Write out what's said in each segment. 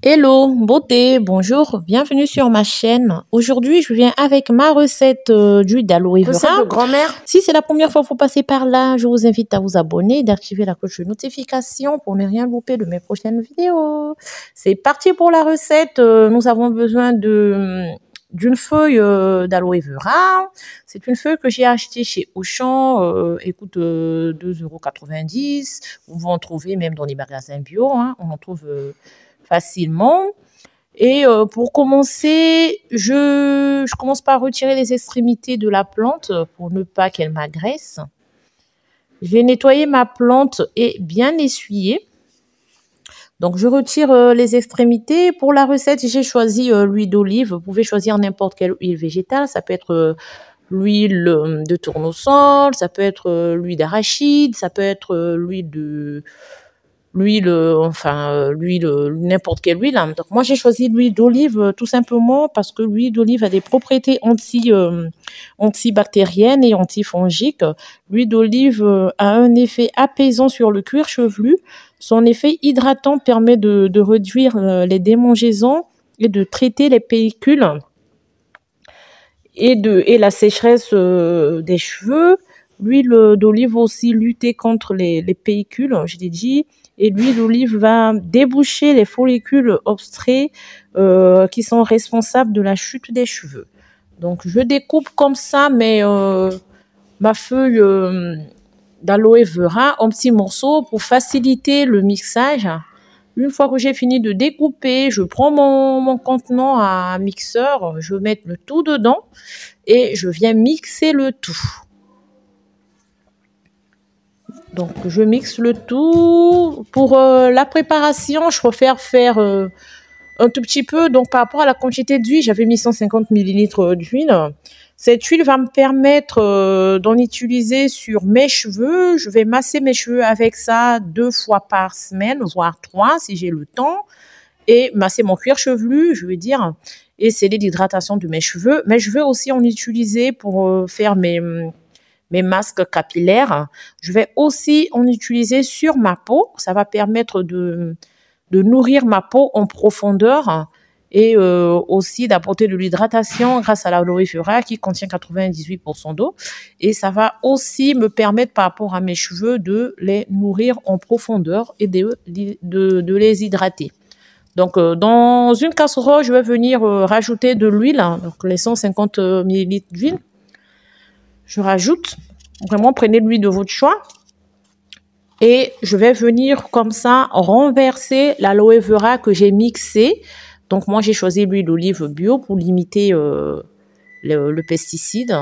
Hello, beauté, bonjour, bienvenue sur ma chaîne. Aujourd'hui, je viens avec ma recette d'huile d'aloe vera. Recette de grand-mère. Si c'est la première fois que vous passez par là, je vous invite à vous abonner, d'activer la cloche de notification pour ne rien louper de mes prochaines vidéos. C'est parti pour la recette. Nous avons besoin d'une feuille d'aloe vera. C'est une feuille que j'ai achetée chez Auchan. Elle coûte 2,90 €. Vous pouvez en trouver même dans les magasins bio. On en trouve facilement. Et pour commencer, je commence par retirer les extrémités de la plante pour ne pas qu'elle m'agresse. Je vais nettoyer ma plante et bien essuyer. Donc, je retire les extrémités. Pour la recette, j'ai choisi l'huile d'olive. Vous pouvez choisir n'importe quelle huile végétale. Ça peut être l'huile de tournesol, ça peut être l'huile d'arachide, ça peut être n'importe quelle huile. Donc, moi, j'ai choisi l'huile d'olive tout simplement parce que l'huile d'olive a des propriétés antibactériennes et antifongiques. L'huile d'olive a un effet apaisant sur le cuir chevelu. Son effet hydratant permet de réduire les démangeaisons et de traiter les pellicules et la sécheresse des cheveux. L'huile d'olive aussi lutter contre les pellicules, je l'ai dit. Et l'huile d'olive va déboucher les follicules obstrués qui sont responsables de la chute des cheveux. Donc, je découpe comme ça ma feuille d'aloe vera en petits morceaux pour faciliter le mixage. Une fois que j'ai fini de découper, je prends mon contenant à mixeur, je mets le tout dedans et je viens mixer le tout. Donc, je mixe le tout. Pour la préparation, je préfère faire un tout petit peu. Donc, par rapport à la quantité d'huile, j'avais mis 150 ml d'huile. Cette huile va me permettre d'en utiliser sur mes cheveux. Je vais masser mes cheveux avec ça 2 fois par semaine, voire 3 si j'ai le temps. Et masser mon cuir chevelu, je veux dire, et sceller l'hydratation de mes cheveux. Mais je vais aussi en utiliser pour faire mes masques capillaires. Je vais aussi en utiliser sur ma peau. Ça va permettre de nourrir ma peau en profondeur et aussi d'apporter de l'hydratation grâce à l'aloe vera qui contient 98% d'eau. Et ça va aussi me permettre par rapport à mes cheveux de les nourrir en profondeur et de les hydrater. Donc, dans une casserole, je vais venir rajouter de l'huile, donc les 150 ml d'huile. Je rajoute, vraiment prenez l'huile de votre choix et je vais venir comme ça renverser l'aloe vera que j'ai mixé. Donc moi j'ai choisi l'huile d'olive bio pour limiter le pesticide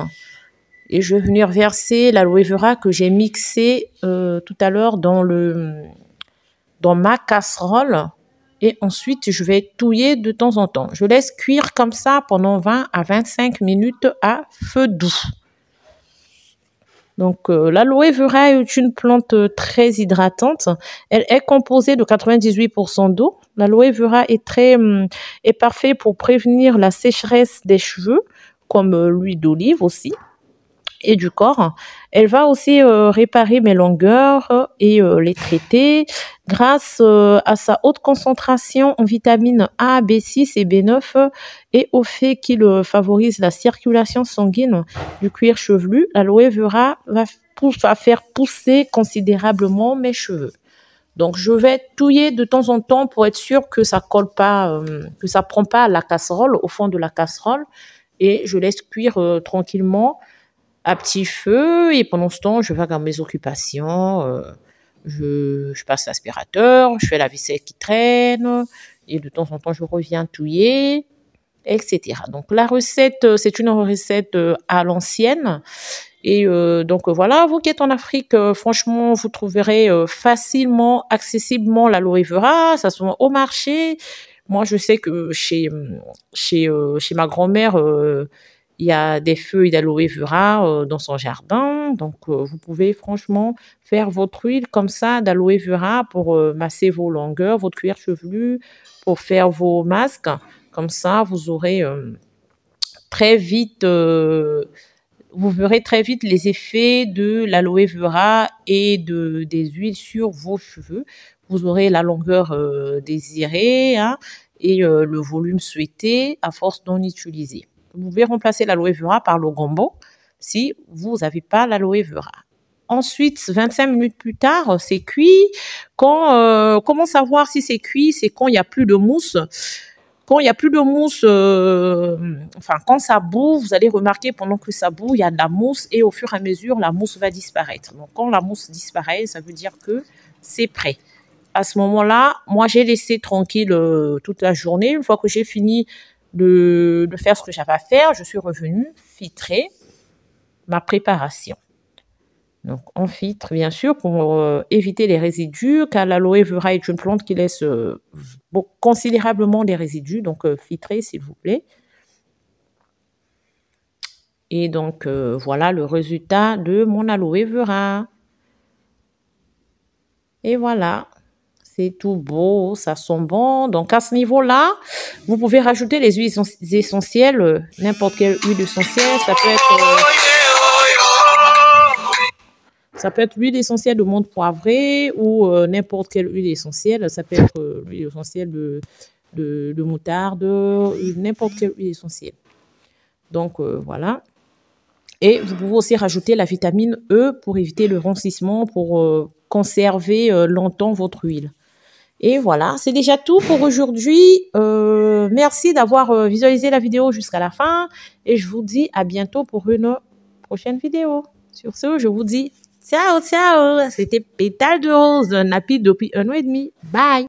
et je vais venir verser l'aloe vera que j'ai mixé tout à l'heure dans ma casserole et ensuite je vais touiller de temps en temps. Je laisse cuire comme ça pendant 20 à 25 minutes à feu doux. Donc, l'aloe vera est une plante très hydratante. Elle est composée de 98% d'eau. L'aloe vera est parfait pour prévenir la sécheresse des cheveux, comme l'huile d'olive aussi, et du corps. Elle va aussi réparer mes longueurs et les traiter grâce à sa haute concentration en vitamines A, B6 et B9 et au fait qu'il favorise la circulation sanguine du cuir chevelu. L'aloe vera va faire pousser considérablement mes cheveux. Donc, je vais touiller de temps en temps pour être sûr que ça colle pas, que ça prend pas la casserole, au fond de la casserole. Et je laisse cuire tranquillement à petit feu et pendant ce temps, je vais dans mes occupations. Je passe l'aspirateur, je fais la vaisselle qui traîne et de temps en temps, je reviens touiller, etc. Donc, la recette, c'est une recette à l'ancienne. Et donc, voilà, vous qui êtes en Afrique, franchement, vous trouverez facilement, accessiblement l'aloe vera, ça se vend au marché. Moi, je sais que chez ma grand-mère, il y a des feuilles d'aloe vera dans son jardin. Donc, vous pouvez franchement faire votre huile comme ça d'aloe vera pour masser vos longueurs, votre cuir chevelu, pour faire vos masques. Comme ça, vous aurez très vite, vous verrez très vite les effets de l'aloe vera et des huiles sur vos cheveux. Vous aurez la longueur désirée, hein, et le volume souhaité à force d'en utiliser. Vous pouvez remplacer l'aloe vera par le gombo si vous n'avez pas l'aloe vera. Ensuite, 25 minutes plus tard, c'est cuit. Comment savoir si c'est cuit? C'est quand il n'y a plus de mousse. Quand il n'y a plus de mousse, quand ça bout, vous allez remarquer pendant que ça bout, il y a de la mousse et au fur et à mesure, la mousse va disparaître. Donc, quand la mousse disparaît, ça veut dire que c'est prêt. À ce moment-là, moi, j'ai laissé tranquille toute la journée. Une fois que j'ai fini de faire ce que j'avais à faire, je suis revenue filtrer ma préparation. Donc, on filtre, bien sûr, pour éviter les résidus, car l'aloe vera est une plante qui laisse considérablement des résidus. Donc, filtrez, s'il vous plaît. Et donc, voilà le résultat de mon aloe vera. Et voilà, c'est tout beau, ça sent bon. Donc, à ce niveau-là, vous pouvez rajouter les huiles essentielles, n'importe quelle huile essentielle. Ça peut être l'huile essentielle de menthe poivrée ou n'importe quelle huile essentielle. Ça peut être l'huile essentielle de moutarde, n'importe quelle huile essentielle. Donc, voilà. Et vous pouvez aussi rajouter la vitamine E pour éviter le roncissement, pour conserver longtemps votre huile. Et voilà, c'est déjà tout pour aujourd'hui. Merci d'avoir visualisé la vidéo jusqu'à la fin. Et je vous dis à bientôt pour une prochaine vidéo. Sur ce, je vous dis ciao, ciao. C'était Pétale de Rose, Nappy depuis 1 an et demi. Bye.